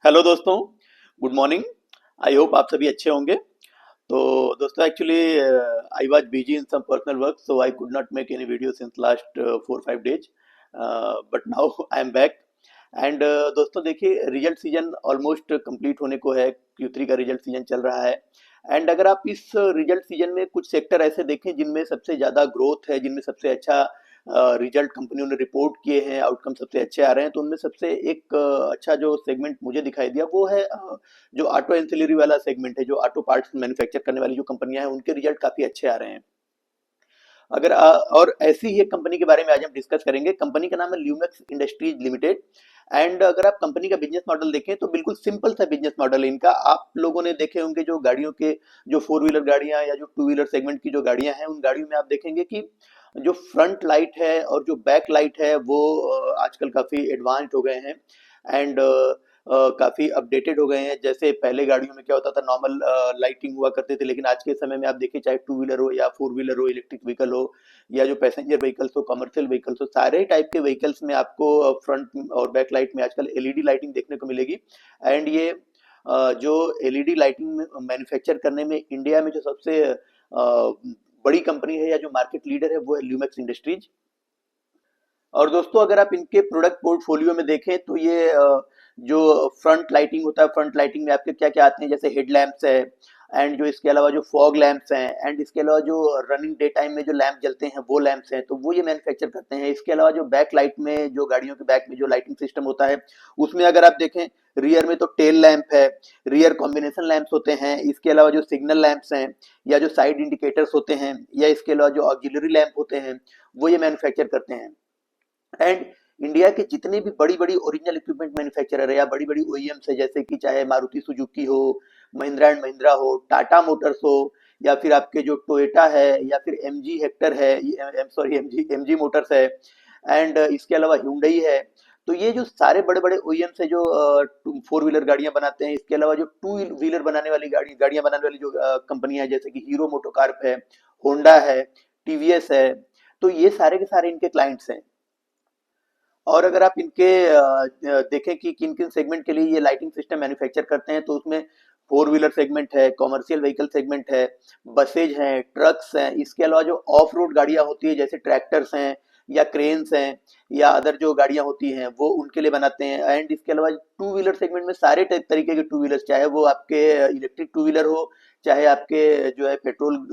Hello दोस्तों, good morning. I hope आप सभी अच्छे होंगे। तो दोस्तों actually I was busy in some personal work so I could not make any video since last 4-5 days, but now I am back. And दोस्तों देखिए, result season almost complete होने को है। Q3 का रिजल्ट सीजन चल रहा है। And अगर आप इस रिजल्ट सीजन में कुछ सेक्टर ऐसे देखें जिनमें सबसे ज़्यादा ग्रोथ है, जिनमें सबसे अच्छा रिजल्ट कंपनियों ने रिपोर्ट किए हैं, आउटकम सबसे अच्छे आ रहे हैं, तो उनमें सबसे एक अच्छा जो सेगमेंट मुझे दिखाई दिया वो है जो ऑटो एंसिलरी वाला सेगमेंट है, जो ऑटो पार्ट्स मैन्युफैक्चर करने वाली जो कंपनियां हैं उनके रिजल्ट काफी अच्छे आ रहे हैं। और ऐसी ही एक कंपनी के बारे में आज हम डिस्कस करेंगे। कंपनी का नाम है ल्यूमेक्स इंडस्ट्रीज लिमिटेड। एंड अगर आप कंपनी का बिजनेस मॉडल देखें तो बिल्कुल सिंपल सा बिजनेस मॉडल है इनका। आप लोगों ने देखे होंगे जो गाड़ियों के, जो फोर व्हीलर गाड़ियां या जो टू व्हीलर सेगमेंट की जो गाड़ियां हैं, उन गाड़ियों में आप देखेंगे कि जो फ्रंट लाइट है और जो बैक लाइट है वो आजकल काफी एडवांस्ड हो गए हैं। एंड काफी अपडेटेड हो गए हैं। जैसे पहले गाड़ियों में क्या होता था, नॉर्मल लाइटिंग हुआ करते थे, लेकिन आज के समय में आप देखिए, चाहे टू व्हीलर हो या फोर व्हीलर हो, इलेक्ट्रिक व्हीकल हो या जो पैसेंजर व्हीकल्स हो, कमर्शियल व्हीकल्स हो, सारे टाइप के व्हीकल्स में आपको फ्रंट और बैक लाइट में आजकल एलईडी लाइटिंग देखने को मिलेगी। एंड ये जो एलईडी लाइटिंग मैन्युफैक्चर करने में इंडिया में जो सबसे बड़ी कंपनी है या जो मार्केट लीडर है वो है ल्यूमेक्स इंडस्ट्रीज। और दोस्तों अगर आप इनके प्रोडक्ट पोर्टफोलियो में देखें तो ये जो फ्रंट लाइटिंग होता है, फ्रंट लाइटिंग में आपके क्या क्या आते हैं, जैसे हेड लैंप्स है, एंड जो इसके अलावा जो फॉग लैंप्स हैं, एंड इसके अलावा जो रनिंग डे टाइम में जो लैंप जलते हैं वो लैंप्स हैं, तो वो ये मैन्युफैक्चर करते हैं। इसके अलावा जो बैक लाइट में, जो गाड़ियों के बैक में जो लाइटिंग सिस्टम होता है, उसमें अगर आप देखें, रियर में तो टेल लैंप है, रियर कॉम्बिनेशन लैंप्स होते हैं, इसके अलावा जो सिग्नल लैंप्स हैं या जो साइड इंडिकेटर्स होते हैं, या इसके अलावा जो ऑक्सिलरी लैंप होते हैं, वो ये मैन्युफैक्चर करते हैं। एंड इंडिया के जितने भी बड़ी बड़ी ओरिजिनल इक्विपमेंट मैन्युफैक्चरर है या बड़ी बड़ी ओईएम्स है, जैसे कि चाहे मारुति सुजुकी हो, महिंद्रा एंड महिंद्रा हो, टाटा मोटर्स हो, या फिर आपके जो टोयोटा है, या फिर एमजी हेक्टर है, सॉरी एमजी एमजी मोटर्स है, एंड इसके अलावा hyundai है। तो ये जो सारे बड़े बड़े ओईएम्स है जो फोर व्हीलर गाड़ियां बनाते हैं, इसके अलावा जो टू व्हीलर बनाने वाली गाड़ियां बनाने वाली जो कंपनियां हैं, जैसे कि हीरो मोटोकॉर्प है, होंडा है, टीवीएस है, तो ये सारे के सारे इनके क्लाइंट्स हैं। और अगर आप इनके देखें कि किन किन सेगमेंट के लिए ये लाइटिंग सिस्टम मैन्युफैक्चर करते हैं, तो उसमें फोर व्हीलर सेगमेंट है, कॉमर्शियल व्हीकल सेगमेंट है, बसेज हैं, ट्रक्स हैं, इसके अलावा जो ऑफ रोड गाड़ियां होती है जैसे ट्रैक्टर्स हैं या क्रेन्स हैं या अदर जो गाड़ियां होती हैं वो उनके लिए बनाते हैं। एंड इसके अलावा टू व्हीलर सेगमेंट में सारे तरीके के टू व्हीलर्स, चाहे वो आपके इलेक्ट्रिक टू व्हीलर हो, चाहे आपके जो है पेट्रोल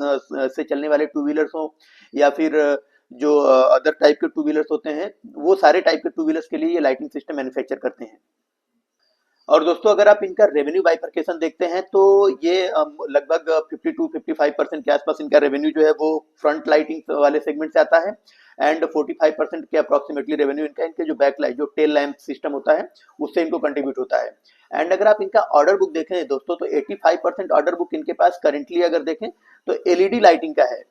से चलने वाले टू व्हीलर्स हो, या फिर जो अदर टाइप के टू व्हीलर्स होते हैं, वो सारे टाइप के टू व्हीलर्स के लिए ये लाइटिंग सिस्टम मैन्युफैक्चर करते हैं। और दोस्तों अगर आप इनका रेवेन्यू बाइफरकेशन देखते हैं तो ये लगभग 50 to 55% के आसपास इनका रेवेन्यू जो है वो फ्रंट लाइटिंग वाले सेगमेंट से आता है। एंड 45% के अप्रोक्सीमेटली रेवेन्यू इनका इनके जो बैक लाइट, जो टेल लैंप सिस्टम होता है, उससे इनको कंट्रीब्यूट होता है। एंड अगर आप इनका ऑर्डर बुक देखें दोस्तों, तो 85% ऑर्डर बुक इनके पास करेंटली अगर देखें तो एलईडी लाइटिंग का है।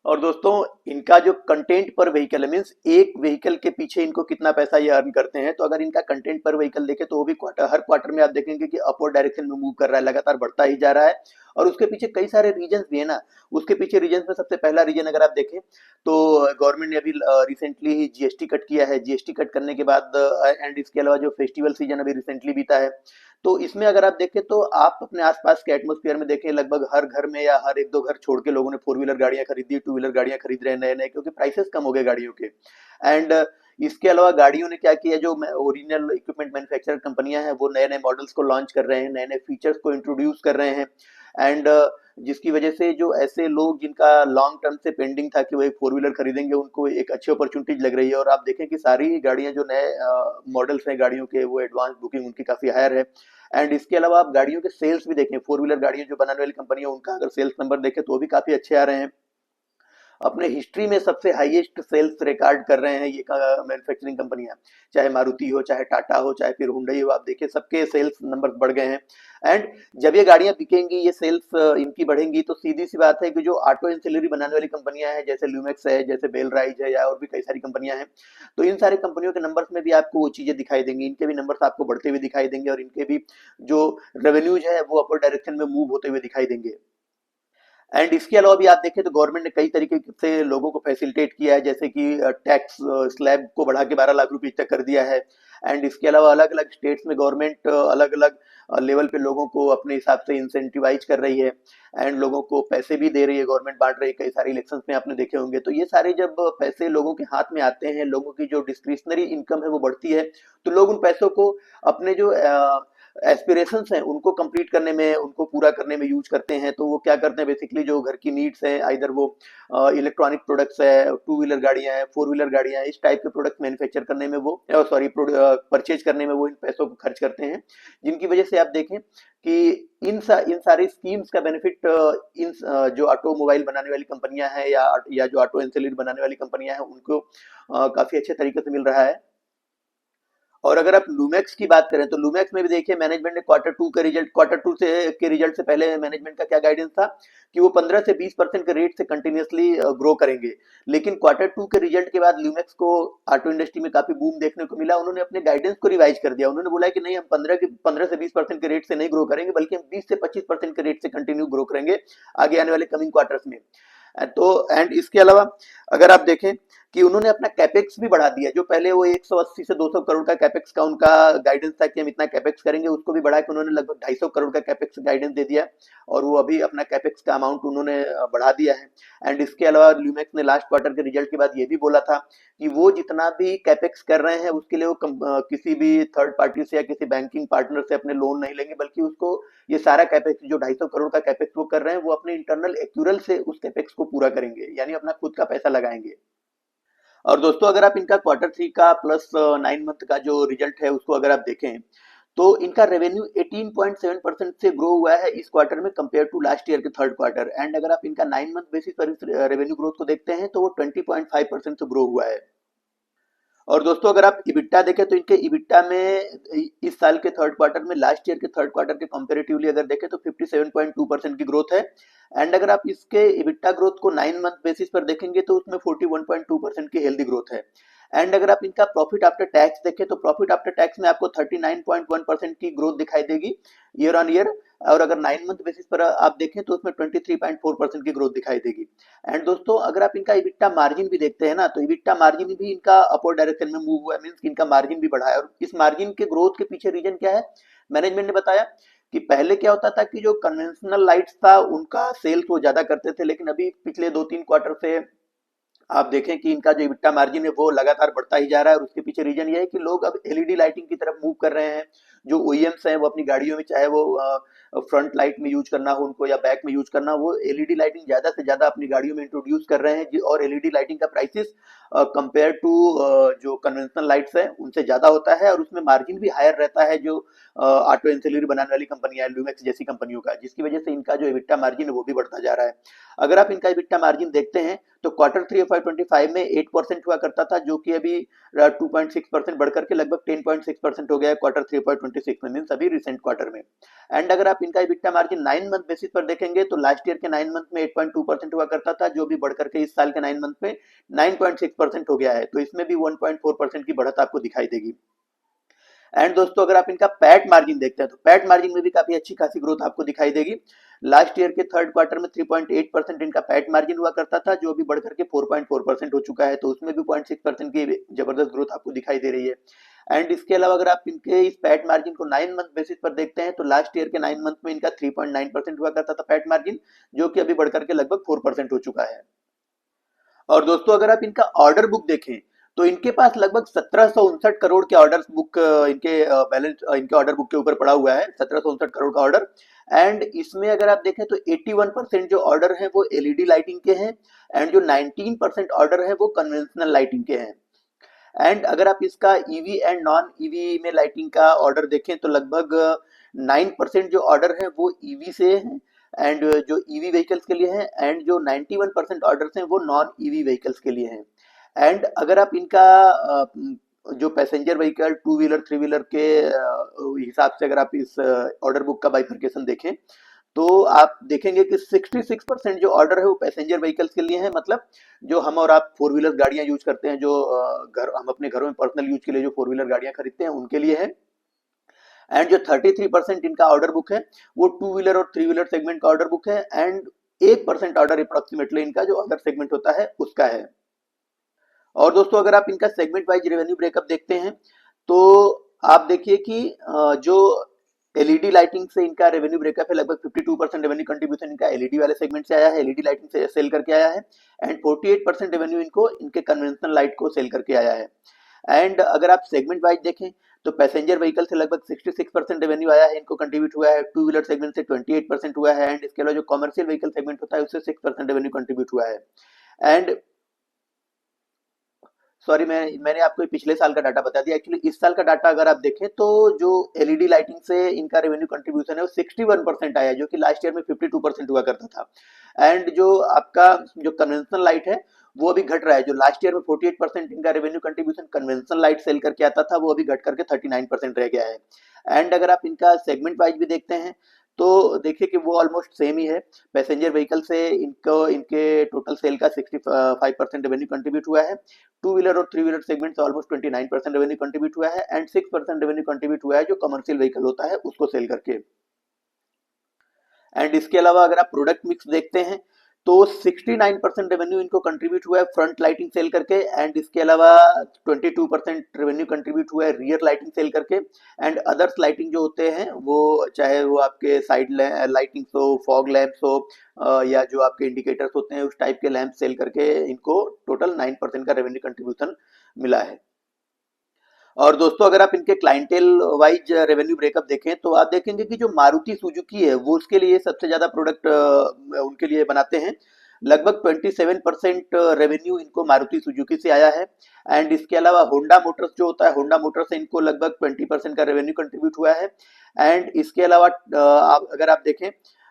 और दोस्तों इनका जो कंटेंट पर व्हीकल है, मीन्स एक व्हीकल के पीछे इनको कितना पैसा ये अर्न करते हैं, तो अगर इनका कंटेंट पर व्हीकल देखें तो वो भी हर क्वार्टर में आप देखेंगे कि अपवर्ड डायरेक्शन में मूव कर रहा है, लगातार बढ़ता ही जा रहा है। और उसके पीछे कई सारे रीजन भी है ना। उसके पीछे रीजन में सबसे पहला रीजन अगर आप देखें तो गवर्नमेंट ने अभी रिसेंटली ही जीएसटी कट किया है। जीएसटी कट करने के बाद एंड इसके अलावा जो फेस्टिवल सीजन अभी रिसेंटली बीता है, तो इसमें अगर आप देखें तो आप अपने आसपास के एटमोस्फेयर में देखें, लगभग हर घर में या हर एक दो घर छोड़ के लोगों ने फोर व्हीलर गाड़ियां खरीदी, टू व्हीलर गाड़ियां खरीद रहे हैं नए नए, क्योंकि प्राइसेस कम हो गए गाड़ियों के। एंड इसके अलावा गाड़ियों ने क्या किया, जो ओरिजिनल इक्विपमेंट मैन्युफैक्चरर कंपनियां हैं वो नए नए मॉडल्स को लॉन्च कर रहे हैं, नए नए फीचर्स को इंट्रोड्यूस कर रहे हैं। एंड जिसकी वजह से जो ऐसे लोग जिनका लॉन्ग टर्म से पेंडिंग था कि वो एक फोर व्हीलर खरीदेंगे, उनको एक अच्छी अपॉर्चुनिटीज लग रही है। और आप देखें कि सारी गाड़ियां जो नए मॉडल्स हैं गाड़ियों के, वो एडवांस बुकिंग उनकी काफी हायर है। एंड इसके अलावा आप गाड़ियों के सेल्स भी देखें, फोर व्हीलर गाड़ियां जो बनाने वाली कंपनी है उनका अगर सेल्स नंबर देखें तो वो भी काफी अच्छे आ रहे हैं। अपने हिस्ट्री में सबसे हाईएस्ट सेल्स रिकॉर्ड कर रहे हैं ये मैन्युफैक्चरिंग कंपनियां, चाहे मारुति हो, चाहे टाटा हो, चाहे फिर हुंडई हो, आप देखिए सबके सेल्स नंबर बढ़ गए हैं। एंड जब ये गाड़ियां बिकेंगी, ये सेल्स इनकी बढ़ेंगी, तो सीधी सी बात है कि जो ऑटो एंसिलरी बनाने वाली कंपनियां हैं, जैसे ल्यूमेक्स है, जैसे बेलराइज है, या और भी कई सारी कंपनियां हैं, तो इन सारी कंपनियों के नंबर्स में भी आपको वो चीजें दिखाई देंगी, इनके भी नंबर्स आपको बढ़ते हुए दिखाई देंगे, और इनके भी जो रेवेन्यूज है वो अपर डायरेक्शन में मूव होते हुए दिखाई देंगे। एंड इसके अलावा भी आप देखें तो गवर्नमेंट ने कई तरीके से लोगों को फैसिलिटेट किया है, जैसे कि टैक्स स्लैब को बढ़ा के 12 लाख रुपए तक कर दिया है। एंड इसके अलावा अलग अलग स्टेट्स में गवर्नमेंट अलग अलग लेवल पे लोगों को अपने हिसाब से इंसेंटिवाइज कर रही है, एंड लोगों को पैसे भी दे रही है, गवर्नमेंट बांट रही है। कई सारे इलेक्शंस में आपने देखे होंगे। तो ये सारे जब पैसे लोगों के हाथ में आते हैं, लोगों की जो डिस्क्रिशनरी इनकम है वो बढ़ती है, तो लोग उन पैसों को अपने जो एस्पिरेशंस हैं उनको कंप्लीट करने में, उनको पूरा करने में यूज करते हैं। तो वो क्या करते हैं, बेसिकली जो घर की नीड्स है, आइदर वो इलेक्ट्रॉनिक प्रोडक्ट्स है, टू व्हीलर गाड़ियां हैं, फोर व्हीलर गाड़ियां हैं, इस टाइप के प्रोडक्ट मैन्युफैक्चर करने में वो, सॉरी, परचेज करने में वो इन पैसों को खर्च करते हैं। जिनकी वजह से आप देखें कि इन सारी स्कीम्स का बेनिफिट जो ऑटोमोबाइल बनाने वाली कंपनियां हैं, या जो ऑटो एंसिलरी बनाने वाली कंपनियां हैं, उनको काफी अच्छे तरीके से मिल रहा है। और अगर आप लूमेक्स की बात करें, तो लूमेक्स में भी देखिए मैनेजमेंट ने क्वार्टर टू से के रिजल्ट से पहले मैनेजमेंट का क्या गाइडेंस था कि वो 15 से 20% के रेट से कंटिन्यूअसली ग्रो करेंगे। लेकिन क्वार्टर टू के रिजल्ट के बाद लूमेक्स को ऑटो इंडस्ट्री में काफी बूम देखने को मिला। उन्होंने अपने गाइडेंस को रिवाइज कर दिया। उन्होंने बोला कि नहीं, हम 15 से 20% के रेट से नहीं ग्रो करेंगे, बल्कि हम 20 से 25% के रेट से कंटिन्यू ग्रो करेंगे आगे आने वाले कमिंग क्वार्टर्स में। तो एंड इसके अलावा अगर आप देखें कि उन्होंने अपना कैपेक्स भी बढ़ा दिया। जो पहले वो 180 से 200 करोड़ का कैपेक्स का उनका गाइडेंस था कि हम इतना कैपेक्स करेंगे, उसको भी बढ़ा के उन्होंने लगभग 250 करोड़ का कैपेक्स गाइडेंस दे दिया। और वो अभी अपना कैपेक्स का अमाउंट उन्होंने बढ़ा दिया है। एंड इसके अलावा ल्यूमेक्स ने लास्ट क्वार्टर के रिजल्ट के बाद ये भी बोला था कि वो जितना भी कैपेक्स कर रहे हैं उसके लिए वो किसी भी थर्ड पार्टी से या किसी बैंकिंग पार्टनर से अपने लोन नहीं लेंगे, बल्कि उसको ये सारा कैपेक्स जो 250 करोड़ का कैपेक्स वो कर रहे हैं, वो अपने इंटरनल एक्यूरल से उस कैपेक्स को पूरा करेंगे, यानी अपना खुद का पैसा लगाएंगे। और दोस्तों अगर आप इनका क्वार्टर थ्री का प्लस 9 मंथ का जो रिजल्ट है उसको अगर आप देखें, तो इनका रेवेन्यू 18.7% से ग्रो हुआ है इस क्वार्टर में कंपेयर टू लास्ट ईयर के थर्ड क्वार्टर। एंड अगर आप इनका 9 मंथ बेसिस पर इस रेवेन्यू ग्रोथ को देखते हैं तो वो 20.5% से ग्रो हुआ है। और दोस्तों अगर आप इबिट्टा देखें तो इनके इबिट्टा में इस साल के थर्ड क्वार्टर में लास्ट ईयर के थर्ड क्वार्टर के कंपैरेटिवली अगर देखें तो 57.2% की ग्रोथ है। एंड अगर आप इसके इबिट्टा ग्रोथ को 9 मंथ बेसिस पर देखेंगे तो उसमें 41.2% की हेल्दी ग्रोथ है। एंड अगर आप इनका प्रॉफिट आफ्टर टैक्स देखें तो प्रॉफिट आफ्टर टैक्स में आपको 39.1% की ग्रोथ दिखाई देगी ईयर ऑन ईयर। और अगर 9 मंथ बेसिस पर आप देखें तो उसमें 23.4% की ग्रोथ दिखाई देगी। एंड दोस्तों अगर आप इनका इबिट्टा मार्जिन भी देखते हैं ना, तो इबिट्टा मार्जिन भी इनका अपवर्ड डायरेक्शन में मूव हुआ है, मींस इनका मार्जिन भी बढ़ा है। और इस मार्जिन के ग्रोथ के पीछे रीजन क्या है, मैनेजमेंट ने बताया कि पहले क्या होता था कि जो कन्वेंशनल लाइट्स था उनका सेल्स वो ज्यादा करते थे, लेकिन अभी पिछले 2-3 क्वार्टर से आप देखें कि इनका जो इबिट्टा मार्जिन है वो लगातार बढ़ता ही जा रहा है। और उसके पीछे रीजन ये है कि लोग अब एलईडी लाइटिंग की तरफ मूव कर रहे हैं। जो ओईएम्स हैं वो अपनी गाड़ियों में, चाहे वो फ्रंट लाइट में यूज करना हो उनको या बैक में यूज करना, वो एलईडी लाइटिंग ज्यादा से ज्यादा अपनी गाड़ियों में इंट्रोड्यूस कर रहे हैं और एलईडी लाइटिंग का प्राइसेस कंपेयर टू जो कन्वेंशनल लाइट्स है उनसे ज्यादा होता है। और उसमें मार्जिन भी हायर रहता है जो ऑटो एंसिलरी बनाने वाली कंपनियां, लुमेक्स जैसी कंपनियों का, जिसकी वजह से इनका जो इबिट्टा मार्जिन है वो भी बढ़ता जा रहा है। अगर आप इनका इबिट्टा मार्जिन देखते हैं तो क्वार्टर थ्री FY25 में 8% हुआ करता था, जो कि अभी 2.6% बढ़कर के लगभग 10.6% हो गया है क्वार्टर थ्री FY26 में, मीन अभी रिसेंट क्वार्टर में। एंड अगर आप इनका इबिट्टा मार्जिन 9 मंथ बेसिस पर देखेंगे तो लास्ट ईयर के 9 मंथ में 8.2% हुआ करता था, जो भी बढ़कर के इस साल के 9 मंथ में 9.6% हो गया है। तो इसमें भी 1.4% की बढ़त आपको दिखाई देगी। एंड दोस्तों अगर आप इनका पैट मार्जिन देखते हैं तो पैट मार्जिन में भी काफी अच्छी खासी ग्रोथ आपको दिखाई देगी। लास्ट ईयर के थर्ड क्वार्टर में 3.8% इनका पैट मार्जिन हुआ करता था, जो अभी बढ़कर के 4.4% हो चुका है। तो उसमें भी 0.6% की जबरदस्त ग्रोथ आपको दिखाई दे रही है। एंड इसके अलावा अगर आप इनके इस पैट मार्जिन को 9 मंथ बेसिस पर देखते हैं तो लास्ट ईयर के 9 मंथ में इनका 3.9% हुआ करता था पैट मार्जिन, जो कि अभी बढ़कर के लगभग 4% हो चुका है। और दोस्तों अगर आप इनका ऑर्डर बुक देखें तो इनके पास लगभग 1759 करोड़ के ऑर्डर बुक इनके बैलेंस इनके ऑर्डर बुक के ऊपर पड़ा हुआ है, 1759 करोड़ का ऑर्डर। एंड इसमें अगर आप देखें तो 81% जो ऑर्डर हैं वो एलईडी लाइटिंग के हैं, एंड जो 19% ऑर्डर है वो कन्वेंशनल लाइटिंग के हैं। एंड अगर आप इसका ईवी एंड नॉन ईवी में लाइटिंग का ऑर्डर देखें तो लगभग 9% जो ऑर्डर है वो ईवी से है, एंड जो ईवी व्हीकल्स के लिए है, एंड जो 91% ऑर्डर्स हैं वो नॉन ईवी व्हीकल्स के लिए हैं। एंड अगर आप इनका जो passenger vehicle, two wheeler, three wheeler के हिसाब से अगर आप इस ऑर्डर बुक का बाइफरकेशन देखें तो आप देखेंगे कि 66% जो ऑर्डर है वो पैसेंजर व्हीकल्स के लिए है। मतलब जो हम और आप फोर व्हीलर गाड़ियां यूज करते हैं, जो घर हम अपने घरों में पर्सनल यूज के लिए जो फोर व्हीलर गाड़ियां खरीदते हैं उनके लिए है। एंड जो 33% इनका ऑर्डर बुक है वो टू व्हीलर और थ्री व्हीलर सेगमेंट का ऑर्डर बुक है। एंड 1% ऑर्डर अप्रोक्सीमेटली इनका जो अदर सेगमेंट होता है उसका है। और दोस्तों अगर आप इनका सेगमेंट वाइज रेवेन्यू ब्रेकअप देखते हैं तो आप देखिए कि जो एलईडी लाइटिंग से इनका रेवेन्यू ब्रेकअप है, लगभग 52% रेवेन्यू कंट्रीब्यूशन इनका एलईडी वाले सेगमेंट से आया है, एलईडी लाइटिंग से सेल करके आया है। एंड 48% रेवेन्यू इनको इनके कन्वेंशनल लाइट को सेल करके आया है। एंड अगर आप सेगमेंट वाइज देखें तो पैसेंजर व्हीकल से लगभग 66% रेवेन्यू आया है, इनको कंट्रीब्यूट हुआ है। टू व्हीलर सेगमेंट से 28% हुआ है। एंड इसके अलावा जो कमर्शियल व्हीकल सेगमेंट होता है उससे 6% रेवेन्यू कंट्रीब्यूट हुआ है। एंड सॉरी, मैंने आपको पिछले साल का डाटा बता दिया। एक्चुअली इस साल का डाटा अगर आप देखें तो जो एलईडी लाइटिंग से इनका रेवेन्यू कंट्रीब्यूशन है वो 61% आया है, जो कि लास्ट ईयर में 52% हुआ करता था। एंड जो आपका जो कन्वेंशनल लाइट है वो अभी घट रहा है। जो लास्ट ईयर में 48% इनका revenue contribution conventional light sell करके आता था, वो अभी घट करके 39% रह गया है। एंड अगर आप इनका सेगमेंट वाइज भी देखते हैं तो देखिए कि वो ऑलमोस्ट सेम ही है। पैसेंजर व्हीकल से इनको इनके टोटल सेल का 65% रेवेन्यू कंट्रीब्यूट हुआ है। टू व्हीलर और थ्री व्हीलर सेगमेंट से ऑलमोस्ट 29% रेवेन्यू कंट्रीब्यूट हुआ है। एंड 6% रेवेन्यू कंट्रीब्यूट हुआ है जो कमर्शियल व्हीकल होता है उसको सेल करके। एंड इसके अलावा अगर आप प्रोडक्ट मिक्स देखते हैं तो 69% रेवेन्यू इनको कंट्रीब्यूट हुआ है फ्रंट लाइटिंग सेल करके। एंड इसके अलावा 22% रेवेन्यू कंट्रीब्यूट हुआ है रियर लाइटिंग सेल करके। एंड अदर्स लाइटिंग जो होते हैं वो चाहे वो आपके साइड लाइटिंग हो, फॉग लैंप्स हो, या जो आपके इंडिकेटर्स होते हैं उस टाइप के लैंप सेल करके इनको टोटल 9% का रेवेन्यू कंट्रीब्यूशन मिला है। और दोस्तों अगर आप इनके क्लाइंटेल वाइज रेवेन्यू ब्रेकअप देखें तो आप देखेंगे कि जो मारुति सुजुकी है वो उसके लिए सबसे ज्यादा प्रोडक्ट उनके लिए बनाते हैं। लगभग 27% रेवेन्यू इनको मारुति सुजुकी से आया है। एंड इसके अलावा होंडा मोटर्स जो होता है, होंडा मोटर्स से इनको लगभग 20% का रेवेन्यू कंट्रीब्यूट हुआ है। एंड इसके अलावा अगर आप देखें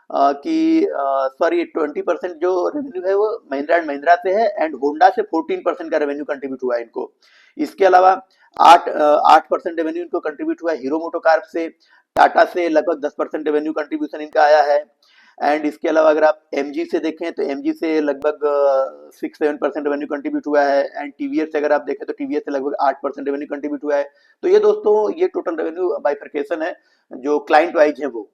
कि सॉरी 20% जो रेवेन्यू है वो महिंद्रा एंड महिंद्रा से है। एंड होंडा से 14% का रेवेन्यू कंट्रीब्यूट हुआ है इनको। इसके अलावा 8% रेवेन्यू इनको कंट्रीब्यूट हुआ है हीरो मोटोकार से। टाटा से लगभग 10% रेवेन्यू कंट्रीब्यूशन इनका आया है। एंड इसके अलावा अगर आप एमजी से देखें तो एमजी से लगभग 6-7% रेवेन्यू कंट्रीब्यूट हुआ है। एंड टीवीएस से अगर आप देखें तो टीवीएस से लगभग 8% रेवेन्यू कंट्रीब्यूट हुआ है। तो ये दोस्तों ये टोटल रेवेन्यू बाइफरकेशन है जो क्लाइंट वाइज है वो।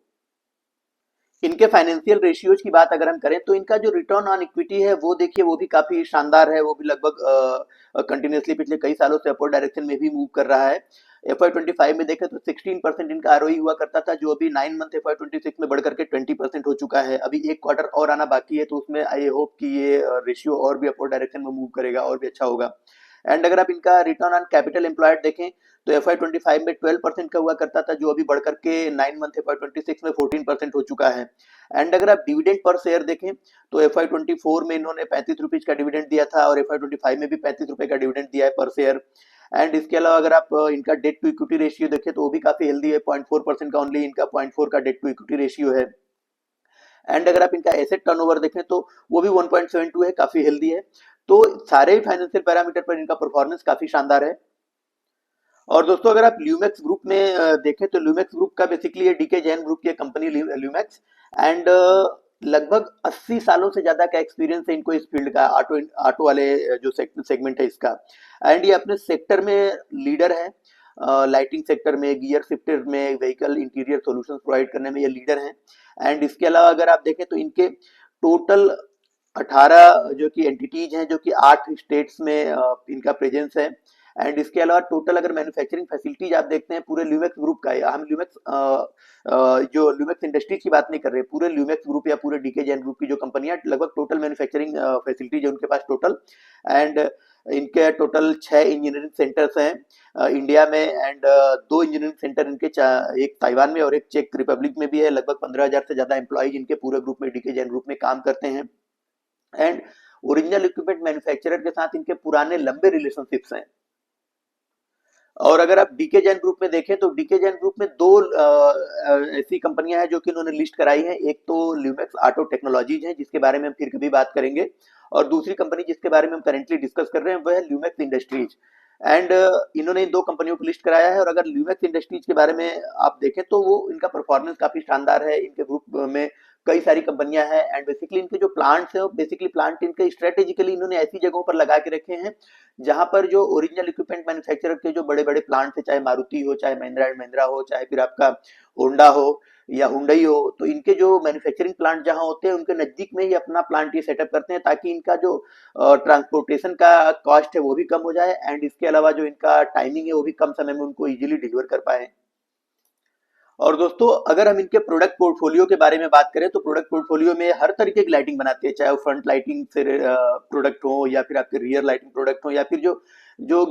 इनके फाइनेंशियल रेशियोज की बात अगर हम करें तो इनका जो रिटर्न ऑन इक्विटी है वो देखिए वो भी काफी शानदार है। वो भी लगभग कंटिन्यूसली पिछले कई सालों से अपोर्ड डायरेक्शन में भी मूव कर रहा है। FY25 में देखें तो 16% इनका आरओई हुआ करता था, जो अभी 9 मंथ FY26 में बढ़कर के 20% हो चुका है। अभी एक क्वार्टर और आना बाकी है, तो उसमें आई होप कि ये रेशियो और भी अपोर्ड डायरेक्शन में मूव करेगा और भी अच्छा होगा। एंड अगर आप इनका रिटर्न ऑन कैपिटल एम्प्लॉयड देखें तो FY25 में 12% का हुआ करता था, जो अभी बढ़कर के 9 मंथ FY26 में 14% हो चुका है। एंड अगर आप डिविडेंड पर शेयर देखें तो FY24 में इन्होंने 35 रुपीज का डिविडेंड दिया था और FY25 में भी 35 रुपए का डिविडेंड दिया है पर शेयर। एंड इसके अलावा अगर आप इनका डेट टू इक्विटी रेशियो देखें तो वो भी काफी हेल्दी है। 0.4% का ओनली इनका 0.4 का डेट टू इक्विटी रेशियो है। एंड अगर आप इनका एसेट टर्नओवर देखें तो वो भी 1.72 है, काफी हेल्दी है। तो सारे ही फाइनेंशियल पैरामीटर पर इनका परफॉर्मेंस काफी शानदार है। और दोस्तों अगर आप ल्यूमैक्स ग्रुप में देखें तो ल्यूमैक्स ग्रुप का बेसिकली ये डीके जैन ग्रुप की कंपनी ल्यूमैक्स। एंड लगभग 80 सालों से ज्यादा का एक्सपीरियंस है इनको इस फील्ड का, ऑटो ऑटो वाले जो सेगमेंट है इसका। एंड ये अपने सेक्टर में लीडर है। लाइटिंग सेक्टर में, गियर शिफ्टर में, व्हीकल इंटीरियर सॉल्यूशंस प्रोवाइड करने में ये लीडर हैं। एंड इसके अलावा अगर आप देखें तो इनके टोटल 18 जो कि एंटिटीज हैं, जो कि 8 स्टेट्स में इनका प्रेजेंस है। एंड इसके अलावा टोटल अगर मैन्युफैक्चरिंग फैसिलिटीज आप देखते हैं पूरे ल्यूमैक्स ग्रुप का है, हम ल्यूमैक्स जो ल्यूमैक्स इंडस्ट्रीज की बात नहीं कर रहे, पूरे ल्यूमैक्स ग्रुप या पूरे डीके जैन ग्रुप की जो कंपनियां लगभग टोटल मैन्युफैक्चरिंग फैसिलिटीज है उनके पास टोटल। एंड इनके टोटल 6 इंजीनियरिंग सेंटर्स हैं इंडिया में। एंड 2 इंजीनियरिंग सेंटर इनके एक ताइवान में और एक चेक रिपब्लिक में भी है। लगभग 15,000 से ज्यादा एम्प्लॉइज इनके पूरे ग्रुप में, डीके जैन ग्रुप में काम करते हैं। एंड ओरिजिनल इक्विपमेंट मैन्युफैक्चरर के साथ इनके पुराने लंबे रिलेशनशिप्स हैं। और अगर आप डीके जैन ग्रुप में देखें तो डीके जैन ग्रुप में 2 ऐसी कंपनियां हैं जो कि उन्होंने लिस्ट कराई हैं। एक तो ल्यूमैक्स ऑटो टेक्नोलॉजीज है, जिसके बारे में हम फिर कभी बात करेंगे। और दूसरी कंपनी जिसके बारे में हम करेंटली डिस्कस कर रहे हैं वह है ल्यूमैक्स इंडस्ट्रीज। एंड इन्होंने इन 2 कंपनियों को लिस्ट कराया है। और अगर ल्यूमैक्स इंडस्ट्रीज के बारे में आप देखें तो वो इनका परफॉर्मेंस काफी शानदार है। इनके ग्रुप में कई सारी कंपनियां हैं एंड बेसिकली इनके जो प्लांट्स हैं, बेसिकली प्लांट इनके स्ट्रेटेजिकली इन्होंने ऐसी जगहों पर लगा के रखे हैं जहां पर जो ओरिजिनल इक्विपमेंट मैन्युफैक्चरर के जो बड़े बड़े प्लांट्स है, चाहे मारुति हो, चाहे महिंद्रा एंड महिंद्रा हो, चाहे फिर आपका होंडा हो या हुंडई हो, तो इनके जो मैन्युफैक्चरिंग प्लांट जहां होते हैं उनके नजदीक में ही अपना प्लांट ये सेटअप करते हैं, ताकि इनका जो ट्रांसपोर्टेशन का कॉस्ट है वो भी कम हो जाए एंड इसके अलावा जो इनका टाइमिंग है वो भी कम समय में उनको इजीली डिलीवर कर पाए। और दोस्तों अगर हम इनके प्रोडक्ट पोर्टफोलियो के बारे में बात करें तो प्रोडक्ट पोर्टफोलियो में हर तरीके की लाइटिंग बनाते हैं, चाहे वो फ्रंट लाइटिंग से प्रोडक्ट हो या फिर आपके रियर लाइटिंग प्रोडक्ट हो या फिर जो जो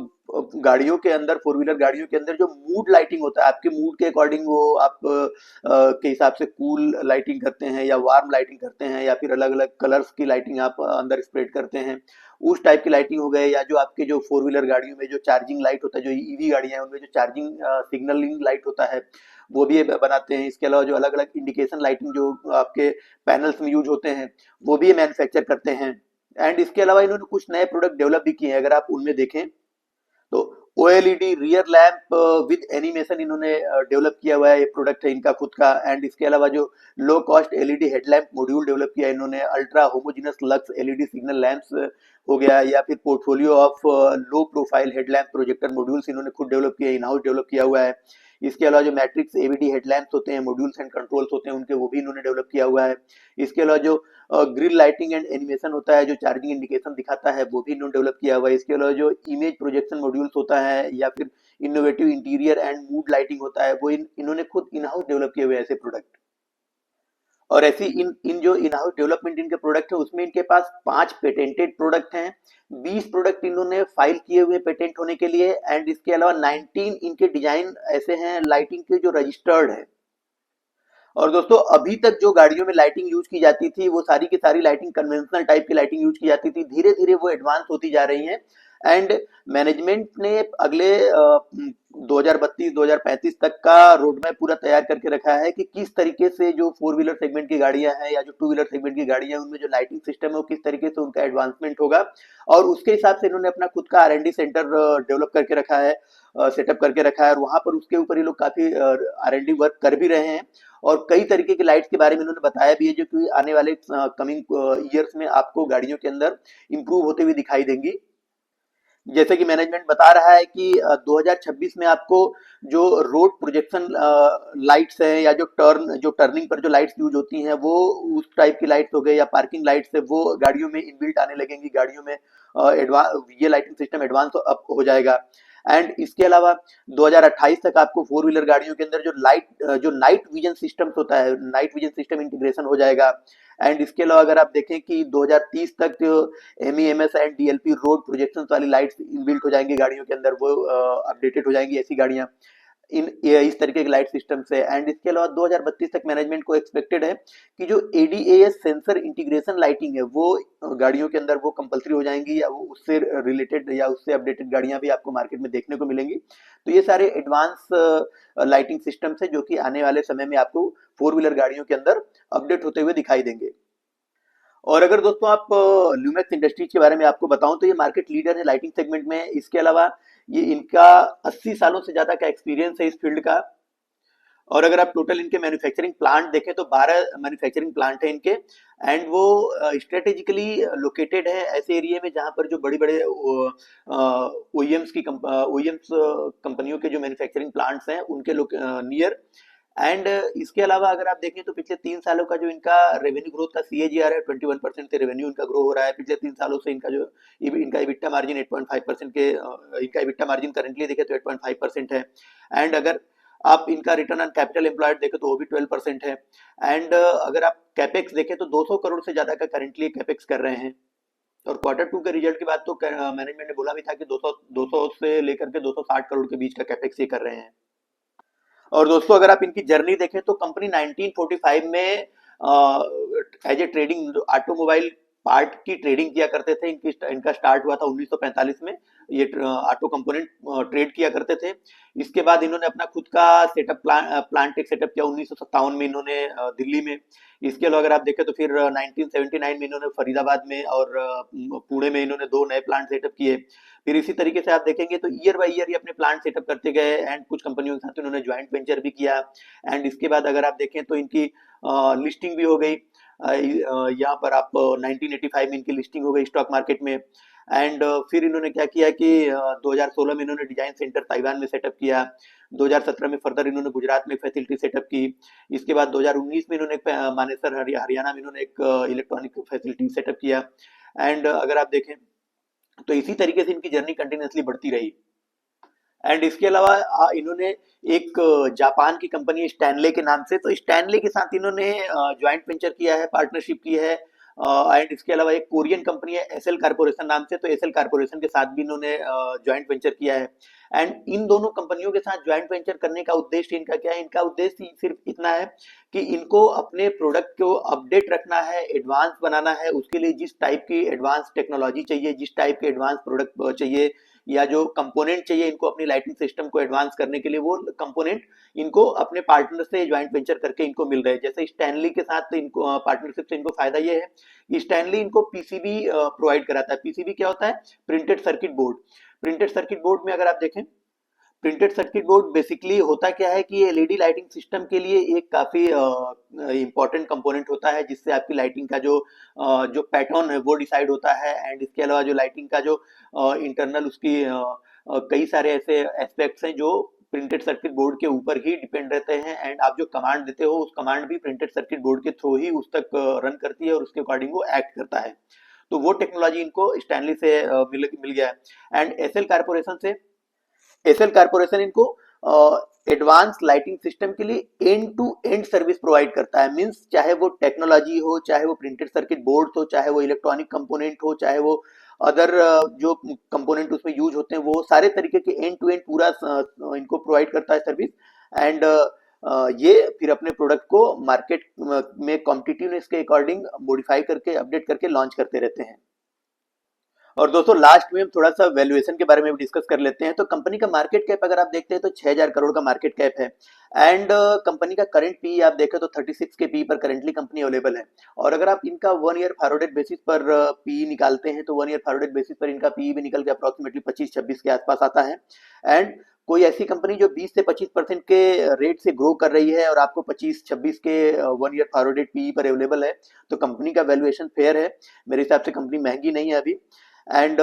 गाड़ियों के अंदर, फोर व्हीलर गाड़ियों के अंदर जो मूड लाइटिंग होता है, आपके मूड के अकॉर्डिंग वो आप के हिसाब से कूल लाइटिंग करते हैं या वार्म लाइटिंग करते हैं या फिर अलग अलग कलर्स की लाइटिंग आप अंदर स्प्रेड करते हैं, उस टाइप की लाइटिंग हो गए। या जो आपके जो फोर व्हीलर गाड़ियों में जो चार्जिंग लाइट होता है, जो ईवी गाड़ियां हैं उनमें जो चार्जिंग सिग्नलिंग लाइट होता है वो भी बनाते हैं। इसके अलावा जो अलग अलग इंडिकेशन लाइटिंग जो आपके पैनल्स में यूज होते हैं वो भी ये मैन्युफैक्चर करते हैं। एंड इसके अलावा इन्होंने कुछ नए प्रोडक्ट डेवलप भी किए हैं, अगर आप उनमें देखें तो OLED rear lamp with animation इन्होंने डेवलप किया हुआ है, ये प्रोडक्ट है इनका खुद का। एंड इसके अलावा जो low cost LED headlamp module develop किया है इन्होंने, ultra homogeneous lux LED signal lamps हो गया, या फिर portfolio of low profile headlamp projector modules इन्होंने खुद डेवलप किया, इन हाउस डेवलप किया हुआ है। इसके अलावा जो मैट्रिक्स एवीडी हेडलैम्प्स होते हैं, मॉड्यूल्स एंड कंट्रोल्स होते हैं उनके, वो भी इन्होंने डेवलप किया हुआ है। इसके अलावा जो ग्रिल लाइटिंग एंड एनिमेशन होता है, जो चार्जिंग इंडिकेशन दिखाता है, वो भी इन्होंने डेवलप किया हुआ है। इसके अलावा जो इमेज प्रोजेक्शन मॉड्यूल्स होता है या फिर innovative interior and mood lighting होता है, वो इन्होंने खुद इन हाउस डेवलप किए हुए हैं ऐसे प्रोडक्ट। और ऐसी इन इन जो इन हाउस डेवलपमेंट इनके प्रोडक्ट है उसमें इनके पास 5 पेटेंटेड प्रोडक्ट हैं, 20 प्रोडक्ट इन्होंने फाइल किए हुए पेटेंट होने के लिए, एंड इसके अलावा 19 इनके डिजाइन ऐसे हैं लाइटिंग के जो रजिस्टर्ड है। और दोस्तों अभी तक जो गाड़ियों में लाइटिंग यूज की जाती थी वो सारी की सारी लाइटिंग कन्वेंशनल टाइप की लाइटिंग यूज की जाती थी, धीरे धीरे वो एडवांस होती जा रही है। एंड मैनेजमेंट ने अगले 2032-2035 तक का रोड मैप पूरा तैयार करके रखा है कि किस तरीके से जो फोर व्हीलर सेगमेंट की गाड़ियां हैं या जो टू व्हीलर सेगमेंट की गाड़ियां हैं उनमें जो लाइटिंग सिस्टम है वो किस तरीके से उनका एडवांसमेंट होगा। और उसके हिसाब से इन्होंने अपना खुद का R&D सेंटर डेवलप करके रखा है, सेटअप करके रखा है, और वहां पर उसके ऊपर ये लोग काफी R&D वर्क कर भी रहे हैं। और कई तरीके की लाइट्स के बारे में इन्होंने बताया भी है जो कि आने वाले कमिंग ईयर्स में आपको गाड़ियों के अंदर इंप्रूव होते हुए दिखाई देंगी। जैसे कि मैनेजमेंट बता रहा है कि 2026 में आपको जो रोड प्रोजेक्शन लाइट्स हैं या जो टर्निंग पर जो लाइट्स यूज होती हैं वो उस टाइप की लाइट्स हो गई, या पार्किंग लाइट्स है वो गाड़ियों में इनबिल्ट आने लगेंगी, गाड़ियों में एडवांस ये लाइटिंग सिस्टम एडवांस अप हो जाएगा। एंड इसके अलावा 2028 तक आपको फोर व्हीलर गाड़ियों के अंदर जो नाइट विजन सिस्टम होता है, नाइट विजन सिस्टम इंटीग्रेशन हो जाएगा। एंड इसके अलावा अगर आप देखें कि 2030 तक MEMS and DLP road projection वाली लाइट्स इनबिल्ट हो जाएंगी गाड़ियों के अंदर, वो अपडेटेड हो जाएंगी ऐसी गाड़ियां इस तरीके के लाइट सिस्टम से। एंड इसके अलावा 2032 तक मैनेजमेंट को एक्सपेक्टेड है कि जो ADAS सेंसर इंटीग्रेशन लाइटिंग है वो गाड़ियों के अंदर वो कंपलसरी हो जाएंगी, या वो उससे रिलेटेड या उससे अपडेटेड गाड़ियां भी आपको मार्केट में देखने को मिलेंगी। तो ये सारे एडवांस लाइटिंग सिस्टम्स है जो कि आने वाले समय में आपको फोर व्हीलर गाड़ियों के अंदर अपडेट होते हुए दिखाई देंगे। और अगर दोस्तों आप ल्यूमेक्स इंडस्ट्रीज के बारे में आपको बताऊं तो ये मार्केट लीडर है लाइटिंग सेगमेंट में। इसके अलावा ये इनका 80 सालों से ज्यादा का एक्सपीरियंस है इस फील्ड का। और अगर आप टोटल इनके मैन्युफैक्चरिंग प्लांट देखें तो 12 मैन्युफैक्चरिंग प्लांट है इनके, एंड वो स्ट्रेटेजिकली लोकेटेड है ऐसे एरिया में जहां पर जो बड़ी बड़े ओईएम्स कंपनियों के जो मैन्युफैक्चरिंग प्लांट्स हैं उनके नियर। एंड इसके अलावा अगर आप देखें तो पिछले 3 सालों का जो इनका रेवेन्यू ग्रोथ का CAGR है 21% से रेवेन्यू इनका ग्रो हो रहा है पिछले 3 सालों से। इनका जो इनका इबिट्टा मार्जिन 8.5% के इनका इबिट्टा मार्जिन करंटली देखें तो 8.5% है। एंड अगर आप इनका रिटर्न ऑन कैपिटल एम्प्लॉयड देखें तो वो भी 12% है। एंड अगर आप कैपेक्स देखें तो 200 करोड़ से ज्यादा का करंटली कैपेक्स कर रहे हैं। और Q2 के रिजल्ट के बाद तो मैनेजमेंट ने बोला भी था कि 200 से लेकर के 260 करोड़ के बीच का कैपेक्स ये कर रहे हैं। और दोस्तों अगर आप इनकी जर्नी देखें तो कंपनी 1945 में as a trading automobile part की ट्रेडिंग किया करते थे। इनका स्टार्ट हुआ था 1945 में। ये ऑटो कंपोनेंट ट्रेड किया करते थे। इसके बाद इन्होंने अपना खुद का प्लांट एक सेटअप किया 1957 में इन्होंने दिल्ली में। इसके अलावा अगर आप देखें तो फिर 1979 में इन्होंने फरीदाबाद में और पुणे में इन्होंने 2 नए प्लांट सेटअप किए। फिर इसी तरीके से आप देखेंगे तो ईयर बाय ईयर ये अपने प्लांट सेटअप करते गए एंड कुछ कंपनियों के साथ इन्होंने ज्वाइंट वेंचर भी किया। एंड इसके बाद अगर आप देखें तो इनकी लिस्टिंग भी हो गई। यहाँ पर आप 1985 में इनकी लिस्टिंग हो गई स्टॉक मार्केट में। एंड फिर इन्होंने क्या किया कि 2016 में इन्होंने डिजाइन सेंटर ताइवान में सेटअप किया। 2017 में फर्दर इन्होंने गुजरात में फैसिलिटी सेटअप की। इसके बाद 2019 में इन्होंने मानेसर हरियाणा में इन्होंने एक इलेक्ट्रॉनिक फैसिलिटी सेटअप किया। एंड अगर आप देखें तो इसी तरीके से इनकी जर्नी कंटिन्यूसली बढ़ती रही। एंड इसके अलावा इन्होंने एक जापान की कंपनी है स्टैनले के नाम से, तो स्टैनले के साथ इन्होंने ज्वाइंट वेंचर किया है, पार्टनरशिप की है। एंड इसके अलावा एक कोरियन कंपनी है एसएल कारपोरेशन नाम से, तो एसएल कारपोरेशन के साथ भी इन्होंने ज्वाइंट वेंचर किया है। एंड इन दोनों कंपनियों के साथ ज्वाइंट वेंचर करने का उद्देश्य इनका क्या है? इनका उद्देश्य सिर्फ इतना है कि इनको अपने प्रोडक्ट को अपडेट रखना है, एडवांस बनाना है। उसके लिए जिस टाइप की एडवांस टेक्नोलॉजी चाहिए, जिस टाइप के एडवांस प्रोडक्ट चाहिए या जो कंपोनेंट चाहिए इनको अपनी लाइटिंग सिस्टम को एडवांस करने के लिए, वो कंपोनेंट इनको अपने पार्टनर से ज्वाइंट वेंचर करके इनको मिल रहे हैं। जैसे स्टैनली के साथ इनको पार्टनरशिप से इनको फायदा ये है कि स्टैनली इनको पीसीबी प्रोवाइड कराता है। पीसीबी क्या होता है? Printed circuit board. Printed circuit board में अगर आप देखें, प्रिंटेड सर्किट बोर्ड बेसिकली होता क्या है कि एलईडी लाइटिंग सिस्टम के लिए एक काफी इंपॉर्टेंट कंपोनेंट होता है, जिससे आपकी लाइटिंग का जो पैटर्न है वो डिसाइड होता है। एंड इसके अलावा जो लाइटिंग का जो इंटरनल उसकी कई सारे ऐसे एस्पेक्ट्स हैं जो प्रिंटेड सर्किट बोर्ड के ऊपर ही डिपेंड रहते हैं। एंड आप जो कमांड देते हो उस कमांड भी प्रिंटेड सर्किट बोर्ड के थ्रू ही उस तक रन करती है और उसके अकॉर्डिंग वो एक्ट करता है। तो वो टेक्नोलॉजी इनको स्टैनली से मिल गया है। एंड एसएल कारपोरेशन इनको एडवांस लाइटिंग सिस्टम के लिए end to end service provide करता है। मींस चाहे वो टेक्नोलॉजी हो, चाहे वो प्रिंटेड सर्किट बोर्ड हो, चाहे वो इलेक्ट्रॉनिक कंपोनेंट हो, चाहे वो अदर जो कंपोनेंट उसमें यूज होते हैं, वो सारे तरीके के एंड टू एंड पूरा इनको प्रोवाइड करता है सर्विस। एंड ये फिर अपने प्रोडक्ट को मार्केट में कॉम्पिटिटिवनेस के अकॉर्डिंग मॉडिफाई करके अपडेट करके लॉन्च करते रहते हैं। और दोस्तों लास्ट में हम थोड़ा सा वैल्यूएशन के बारे में भी डिस्कस कर लेते हैं। तो कंपनी का मार्केट कैप अगर आप देखते हैं तो 6000 करोड़ का मार्केट कैप है। एंड कंपनी का करंट पी आप देखें तो 36 के पी पर करंटली कंपनी अवेलेबल है। और अगर आप इनका 1 ईयर फॉरवर्डेड बेसिस पर पी निकालते हैं तो 1 ईयर फॉरवर्डेड बेसिस पर इनका पी भी निकल के अप्रोक्सीमेटली 25-26 के आसपास आता है। एंड कोई ऐसी कंपनी जो 20 से 25% के रेट से ग्रो कर रही है और आपको 25-26 के 1 ईयर फॉरवर्डेड पी पर अवेलेबल है, तो कंपनी का वैल्यूएशन फेयर है। मेरे हिसाब से कंपनी महंगी नहीं है अभी। एंड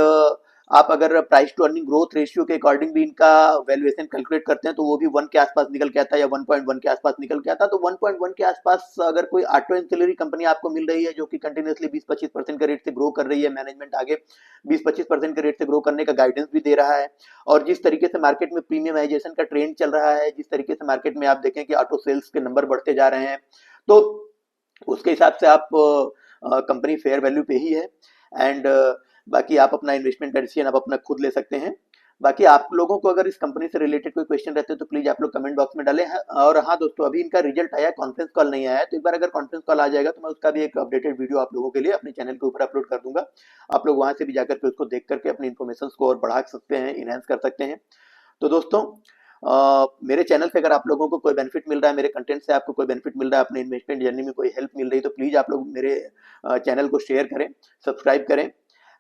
आप अगर price to earning growth ratio के अकॉर्डिंग भी इनका वैल्यूएशन कैलकुलेट करते हैं तो वो भी 1 के आसपास निकल के आता है या 1.1 के आसपास निकल के आता है। तो 1.1 के आसपास अगर कोई ऑटो एंसिलरी कंपनी आपको मिल रही है जो कि कंटिन्यूसली 20-25% के रेट से ग्रो कर रही है, मैनेजमेंट आगे 20-25% के रेट से ग्रो करने का गाइडेंस भी दे रहा है, और जिस तरीके से मार्केट में प्रीमियमाइजेशन का ट्रेंड चल रहा है, जिस तरीके से मार्केट में आप देखें कि ऑटो सेल्स के नंबर बढ़ते जा रहे हैं, तो उसके हिसाब से आप कंपनी फेयर वैल्यू पे ही है। एंड बाकी आप अपना इन्वेस्टमेंट का डिसीजन आप अपना खुद ले सकते हैं। बाकी आप लोगों को अगर इस कंपनी से रिलेटेड कोई क्वेश्चन रहते हैं तो प्लीज आप लोग कमेंट बॉक्स में डालें। और हाँ दोस्तों, अभी इनका रिजल्ट आया, कॉन्फ्रेंस कॉल नहीं आया है, तो एक बार अगर कॉन्फ्रेंस कॉल आ जाएगा तो मैं उसका भी एक अपडेटेड वीडियो आप लोगों के लिए अपने चैनल के ऊपर अपलोड कर दूंगा। आप लोग वहां से भी जाकर के उसको देख करके अपनी इन्फॉर्मेशन को और बढ़ा सकते हैं, इनहेंस कर सकते हैं। तो दोस्तों मेरे चैनल से अगर आप लोगों को कोई बेनिफिट मिल रहा है, मेरे कंटेंट से आपको कोई बेनिफिट मिल रहा है, अपने इन्वेस्टमेंट जर्नी में कोई हेल्प मिल रही है, तो प्लीज आप लोग मेरे चैनल को शेयर करें, सब्सक्राइब करें।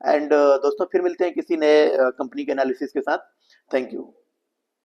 एंड दोस्तों फिर मिलते हैं किसी नए कंपनी के एनालिसिस के साथ। Thank you.